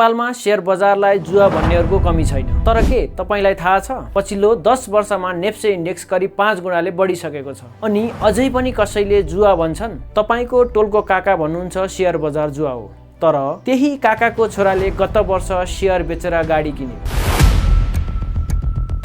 नेपालमा शेयर बजारलाई जुवा भन्नेहरूको कमी छैन। तर के तपाईलाई थाहा छ पछिल्लो 10 वर्षमा नेप्से इन्डेक्स करिब 5 गुणाले बढिसकेको छ। अनि अझै पनि कसैले जुवा भन्छन्। तपाईको टोलको काका भन्नुहुन्छ शेयर बजार जुवा हो। तर त्यही काकाको छोराले गत वर्ष शेयर बेचेर गाडी किन्यो।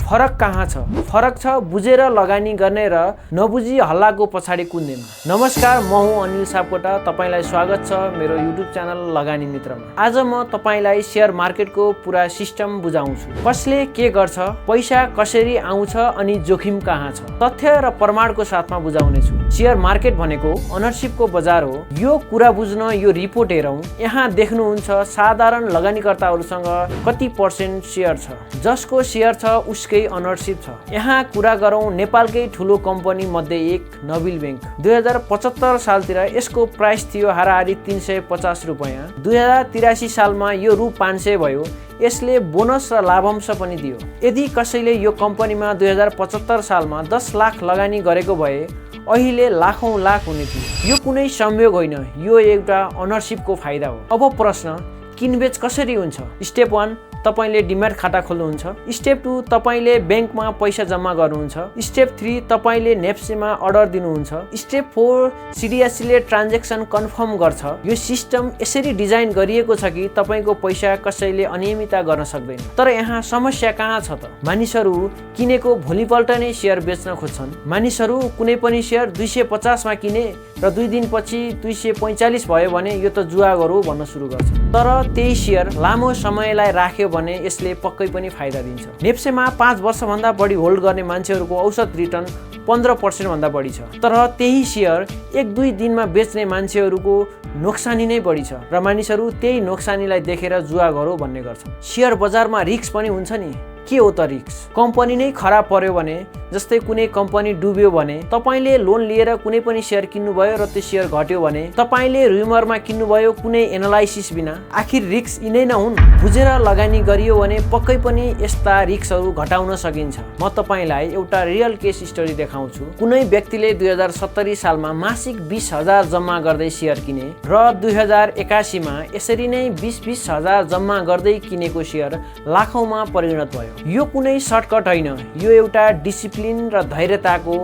फरक कहाँ छ? फरक छ बुझेर लगानी गर्ने र नबुझी हल्लाको पछाडि कुद्नेमा। नमस्कार, म हुँ अनिल सापकोटा। तपाईलाई स्वागत छ मेरो युट्युब च्यानल लगानी मित्रमा। आज म तपाईलाई शेयर मार्केटको पुरा सिस्टम बुझाउँछु। कसले के गर्छ, पैसा कसरी आउँछ अनि जोखिम कहाँ छ, तथ्य र प्रमाणको साथमा बुझाउने छु। शेयर मार्केट भनेको ओनरशिपको बजार हो। यो कुरा बुझ्न यो रिपोर्ट हेरौँ। यहाँ देख्नुहुन्छ साधारण लगानीकर्ताहरूसँग कति % शेयर छ। जसको शेयर छ उसकै ओनरशिप छ। यहाँ कुरा गरौँ नेपालकै ठुलो कम्पनी मध्ये एक नबिल बैंक। 2075 सालतिर यसको प्राइस थियो हाराहारी 350 रुपैयाँ। 2083 सालमा यो रु 500 भयो। यसले बोनस र लाभांश पनि दियो। यदि कसैले यो कम्पनीमा 2075 सालमा 10 लाख लगानी गरेको भए अहिले लाखौं लाख हुने थियो। यो कुनै संयोग होइन, यो एउटा ओनरशिपको फाइदा हो। अब प्रश्न, किनबेच कसरी हुन्छ? स्टेप 1 तपाईले डिम्याट खाता खोल्नुहुन्छ। स्टेप 2 तपाईले बैंकमा पैसा जम्मा गर्नुहुन्छ। स्टेप 3 तपाईले नेप्सेमा अर्डर दिनुहुन्छ। स्टेप 4 सिडिएससीले ट्रान्ज्याक्सन कन्फर्म गर्छ। यो सिस्टम यसरी डिजाइन गरिएको छ कि तपाईको पैसा कसैले अनियमितता गर्न सक्दैन। तर यहाँ समस्या कहाँ छ त? मानिसहरू किनेको भोलिपल्ट नै शेयर बेच्न खोज्छन्। मानिसहरू कुनै पनि शेयर 250 मा किने र 2 दिनपछि 245 भयो भने यो त जुवागर हो भन्न सुरु गर्छ। तर त्यही शेयर लामो समयलाई राख्यो भने यसले पक्कै पनि फाइदा दिन्छ। नेप्सेमा 5 वर्षभन्दा बढी होल्ड गर्ने मान्छेहरूको औसत रिटर्न 15% भन्दा बढी छ। तर त्यही शेयर 1-2 दिनमा बेच्ने मान्छेहरूको नोक्सानी नै बढी छ र मानिसहरू त्यही नोक्सानीलाई देखेर जुवागर हो भन्ने गर्छन्। शेयर बजारमा रिस्क पनि हुन्छ नि। के हो त रिस्क? कम्पनी नै खराब पर्यो भने, जस्तै कुनै कम्पनी डुब्यो भने, तपाईले लोन लिएर कुनै पनि शेयर किन्नुभयो र त्यो शेयर घट्यो भने तपाईले र्युमरमा किन्नुभयो कुनै एनालाइसिस बिना। आखिर रिस्क यिनै न हुन्? बुझेर लगानी गरियो भने पक्कै पनि यस्ता रिस्कहरू घटाउन सकिन्छ। म तपाईलाई एउटा रियल केस स्टडी देखाउँछु। कुनै व्यक्तिले 2070 सालमा मासिक 20,000 जम्मा गर्दै शेयर किने र 2081 मा यसरी नै 20-20 हजार जम्मा गर्दै किनेको शेयर लाखौंमा परिणत भयो। यो कुनै सर्टकट होइन, यो एउटा डिसिप्लिन र धैर्यताको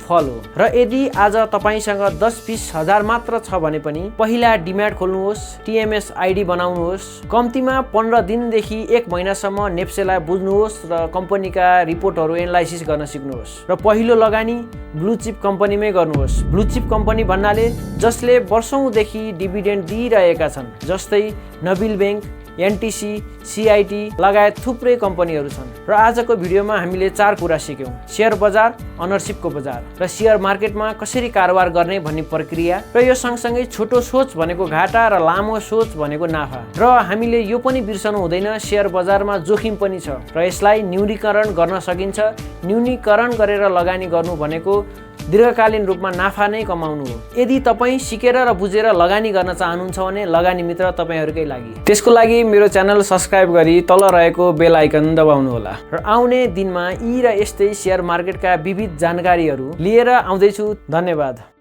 फल हो। र यदि आज तपाईसँग 10-20 हजार मात्र छ भने पनि पहिला डिम्याट खोल्नुहोस्, टिएमएस आइडी बनाउनुहोस्, कम्तीमा 15 दिनदेखि 1 महिनासम्म नेप्सेलाई बुझ्नुहोस् र कम्पनीका रिपोर्टहरू एनालाइसिस गर्न सिक्नुहोस्। र पहिलो लगानी ब्लू चिप कम्पनीमै गर्नुहोस्। ब्लू चिप कम्पनी भन्नाले जसले वर्षौंदेखि डिभिडेन्ड दिइरहेका छन्, जस्तै नबिल बैंक, एनटिसी, सिआइटी लगायत थुप्रै कम्पनीहरू छन्। र आजको भिडियोमा हामीले 4 कुरा सिक्यौं। शेयर बजार, ओनरशिपको बजार र शेयर मार्केटमा कसरी कारोबार गर्ने भन्ने प्रक्रिया, र यो सँगसँगै छोटो सोच भनेको घाटा र लामो सोच भनेको नाफा। र हामीले यो पनि बिर्सनु हुँदैन शेयर बजारमा जोखिम पनि छ र यसलाई न्यूनीकरण गर्न सकिन्छ। न्यूनीकरण गरेर लगानी गर्नु भनेको दीर्घकालीन रूपमा नाफा नै कमाउनु हो। यदि तपाईँ सिकेर र बुझेर लगानी गर्न चाहनुहुन्छ भने लगानी मित्र तपाईहरूकै लागि। त्यसको लागि मेरो च्यानल सब्स्क्राइब गरी तल रहेको बेल आइकन दबाउनुहोला। र आउने दिनमा यी र यस्तै शेयर मार्केटका विविध जानकारीहरू लिएर आउँदैछु। धन्यवाद।